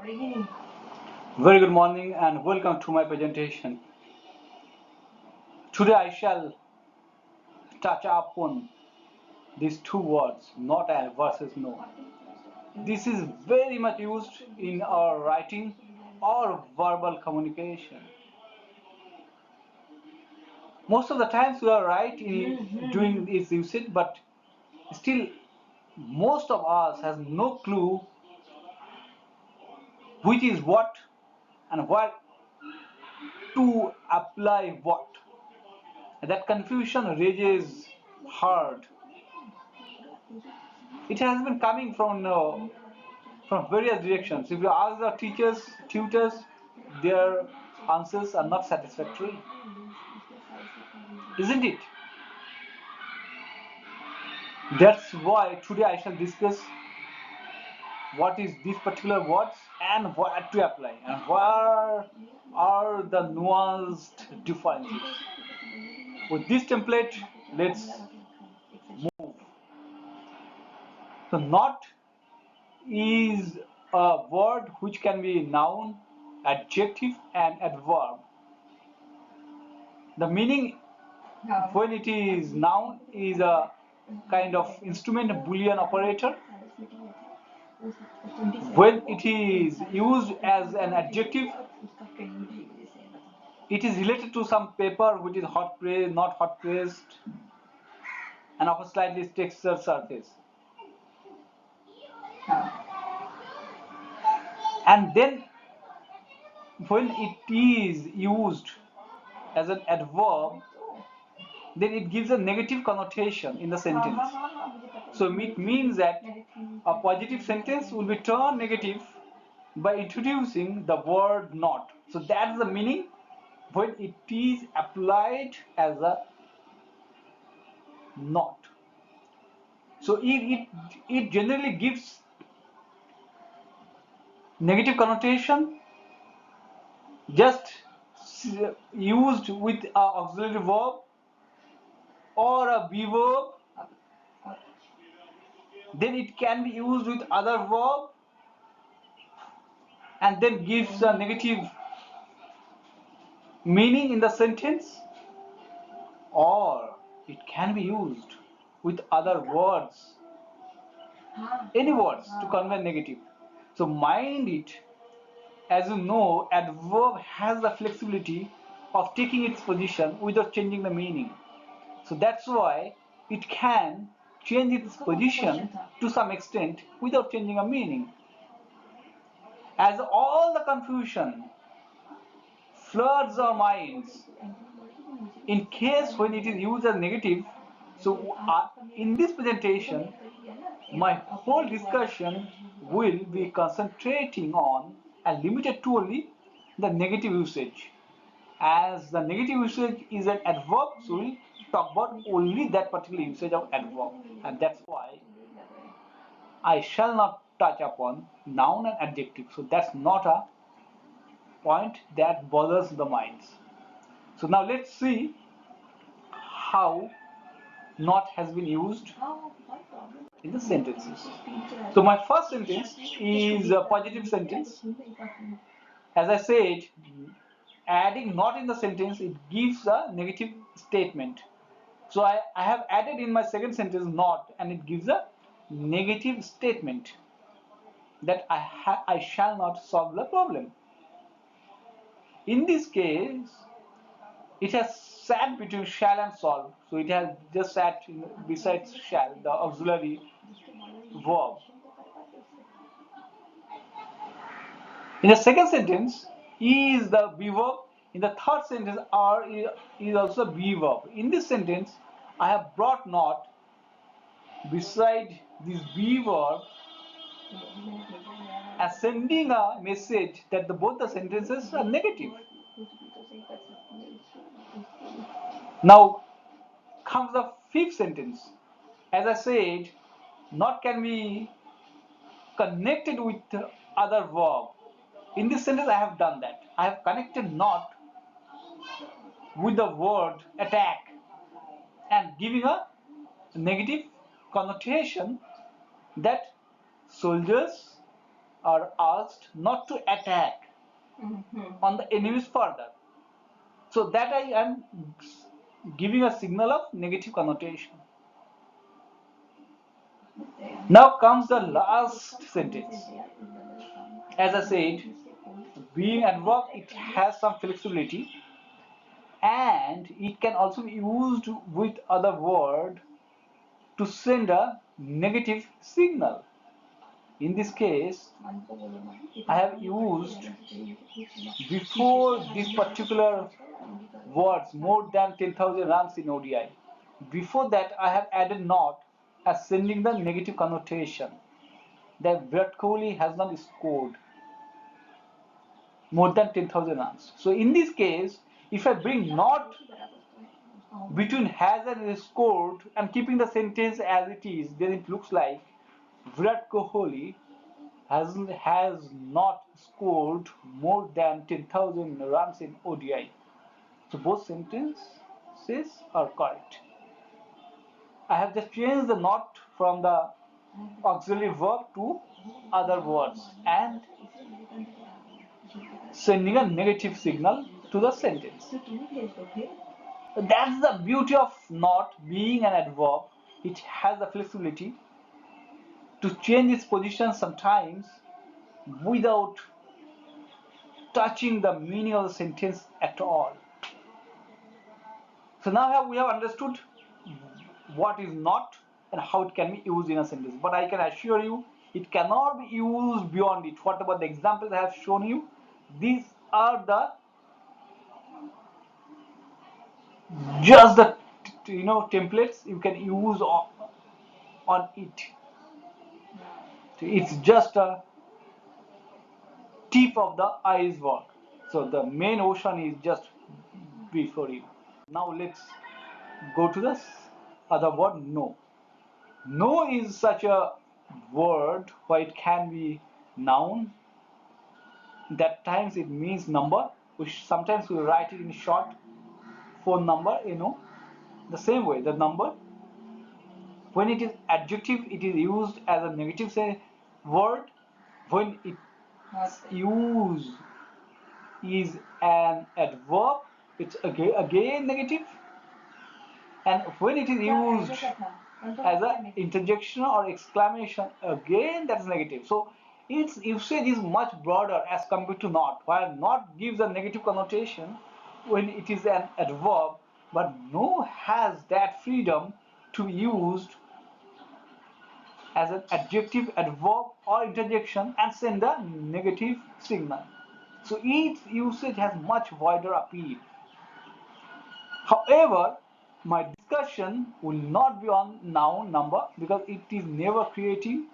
Very good morning and welcome to my presentation. Today I shall touch upon these two words, not and versus no. This is very much used in our writing or verbal communication. Most of the times we are right in doing its usage, but still most of us has no clue which is what and where to apply what. And that confusion rages hard. It has been coming from various directions. If you ask the teachers, tutors, their answers are not satisfactory, isn't it? That's why today I shall discuss what is these particular words and what to apply and where are the nuanced differences. With this template, let's move. So not is a word which can be noun, adjective and adverb. The meaning when it is noun is a kind of instrument, a Boolean operator. When it is used as an adjective, it is related to some paper which is hot pressed, not hot pressed, and of a slightly textured surface. And then when it is used as an adverb, then it gives a negative connotation in the sentence. So it means that a positive sentence will be turned negative by introducing the word not. So that's the meaning when it is applied as a not. So it generally gives negative connotation just used with an auxiliary verb or a be verb. Then it can be used with other verb and then gives a negative meaning in the sentence, or it can be used with other words, any words to convey negative. So mind it, as you know, adverb has the flexibility of taking its position without changing the meaning. So that's why it can change its position to some extent without changing a meaning. As all the confusion floods our minds in case when it is used as negative, so in this presentation my whole discussion will be concentrating on and limited to only the negative usage. As the negative usage is an adverb, so we'll talk about only that particular usage of adverb, and that's why I shall not touch upon noun and adjective. So that's not a point that bothers the minds. So now let's see how not has been used in the sentences. So my first sentence is a positive sentence. As I said, adding not in the sentence, it gives a negative statement. So I have added in my second sentence not, and it gives a negative statement that I shall not solve the problem. In this case, it has sat between shall and solve. So it has just sat besides shall, the auxiliary verb. In the second sentence, is the be verb. In the third sentence, are is also be verb. In this sentence, I have brought not beside this be verb as sending a message that both the sentences are negative. Now comes the fifth sentence. As I said, not can be connected with other verb. In this sentence, I have done that. I have connected not with the word attack and giving a negative connotation that soldiers are asked not to attack on the enemies further. So that I am giving a signal of negative connotation. Now comes the last sentence. As I said, being adverb, it has some flexibility and it can also be used with other word to send a negative signal. In this case, I have used before this particular words more than 10,000 runs in ODI. Before that, I have added not as sending the negative connotation that Virat Kohli has not scored more than 10,000 runs. So in this case, if I bring not between has and scored and keeping the sentence as it is, then it looks like Virat Kohli has not scored more than 10,000 runs in ODI. So both sentences are correct. I have just changed the not from the auxiliary verb to other words and sending a negative signal to the sentence. That's the beauty of not being an adverb. It has the flexibility to change its position sometimes without touching the meaning of the sentence at all. So now we have understood what is not and how it can be used in a sentence. But I can assure you, it cannot be used beyond it. Whatever the examples I have shown you, these are the just the templates you can use on it. It's just a tip of the iceberg. So the main ocean is just before you. Now let's go to the other word, no. No is such a word where it can be noun. That times it means number, which sometimes we write it in short, phone number, the same way, the number. When it is adjective, it is used as a negative word. When its use is an adverb, it's again negative. And when it is used as an interjection or exclamation, again that's negative. So its usage is much broader as compared to not. While not gives a negative connotation when it is an adverb, but no has that freedom to be used as an adjective, adverb, or interjection and send a negative signal. So its usage has much wider appeal. However, my discussion will not be on noun number because it is never creating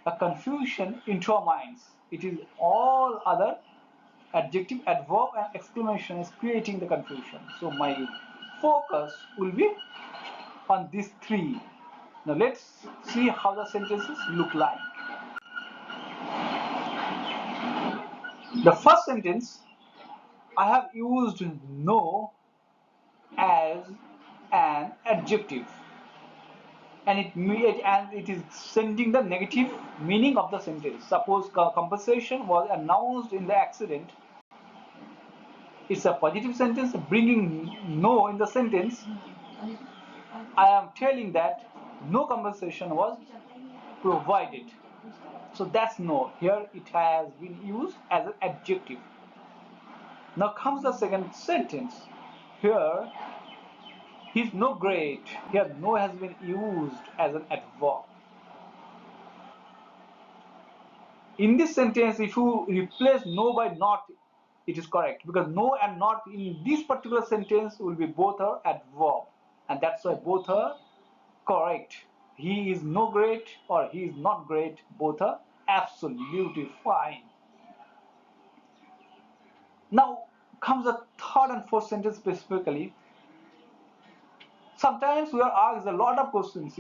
a confusion into our minds. It is all other adjective, adverb, and exclamation is creating the confusion. So my focus will be on these three. Now let's see how the sentences look like. The first sentence, I have used no as an adjective and it is sending the negative meaning of the sentence. Suppose compensation was announced in the accident. It's a positive sentence bringing no in the sentence. I am telling that no compensation was provided. So that's no. Here it has been used as an adjective. Now comes the second sentence. Here, he's no great. Here, no has been used as an adverb. In this sentence, if you replace no by not, it is correct because no and not in this particular sentence will be both are adverb, and that's why both are correct. He is no great or he is not great, both are absolutely fine. Now comes the third and fourth sentence specifically. Sometimes we are asked a lot of questions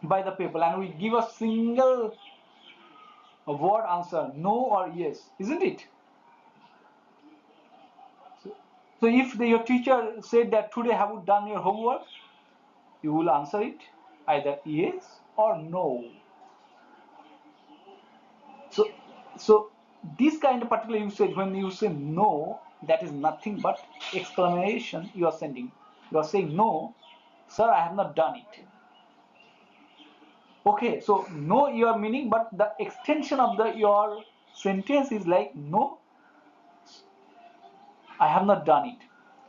by the people and we give a single word answer, no or yes, isn't it? So if your teacher said that today have you done your homework, you will answer it either yes or no. So, so this kind of particular usage, when you say no, that is nothing but exclamation you are sending. You are saying no, sir, I have not done it. Okay, so no your meaning, but the extension of the your sentence is like no, I have not done it.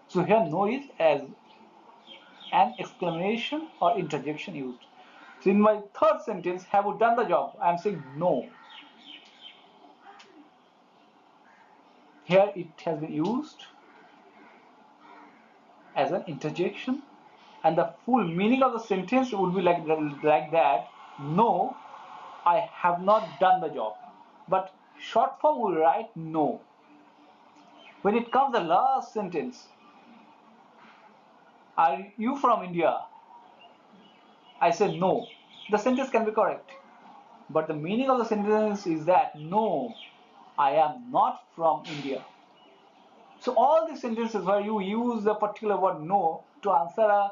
So here no is as an exclamation or interjection used. So in my third sentence, have you done the job? I am saying no. Here it has been used as an interjection, and the full meaning of the sentence would be like that. No, I have not done the job. But short form will write no. When it comes the last sentence, are you from India? I say no. The sentence can be correct. But the meaning of the sentence is that no, I am not from India. So all these sentences where you use the particular word no to answer a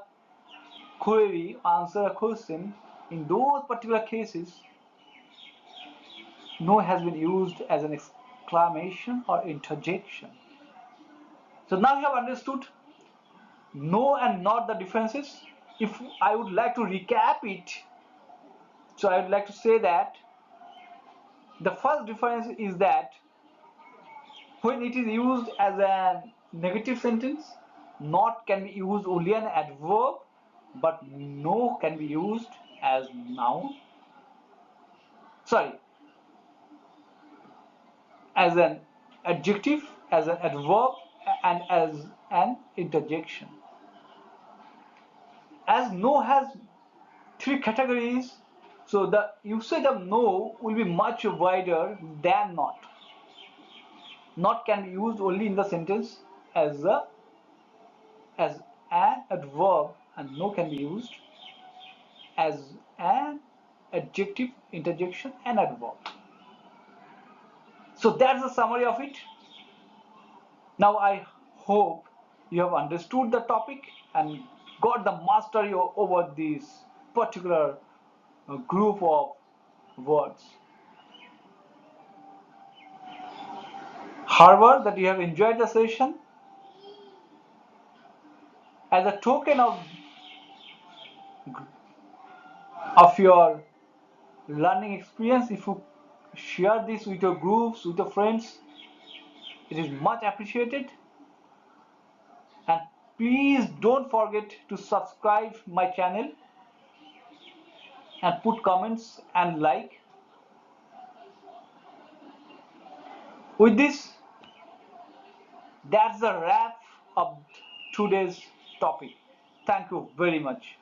query, answer a question, in those particular cases, no has been used as an exclamation or interjection. So now you have understood no and not the differences. If I would like to recap it, so I would like to say that the first difference is that when it is used as a negative sentence, not can be used only an adverb, but no can be used as noun. Sorry, as an adjective, as an adverb, and as an interjection. As no has three categories, so the usage of no will be much wider than not. Not can be used only in the sentence as as an adverb, and no can be used as an adjective, interjection, and adverb. So that's the summary of it. Now I hope you have understood the topic and got the mastery over this particular group of words. However, that you have enjoyed the session. As a token of your learning experience, if you share this with your groups, with your friends, it is much appreciated. And please don't forget to subscribe my channel and put comments and like. With this, that's the wrap of today's topic. Thank you very much.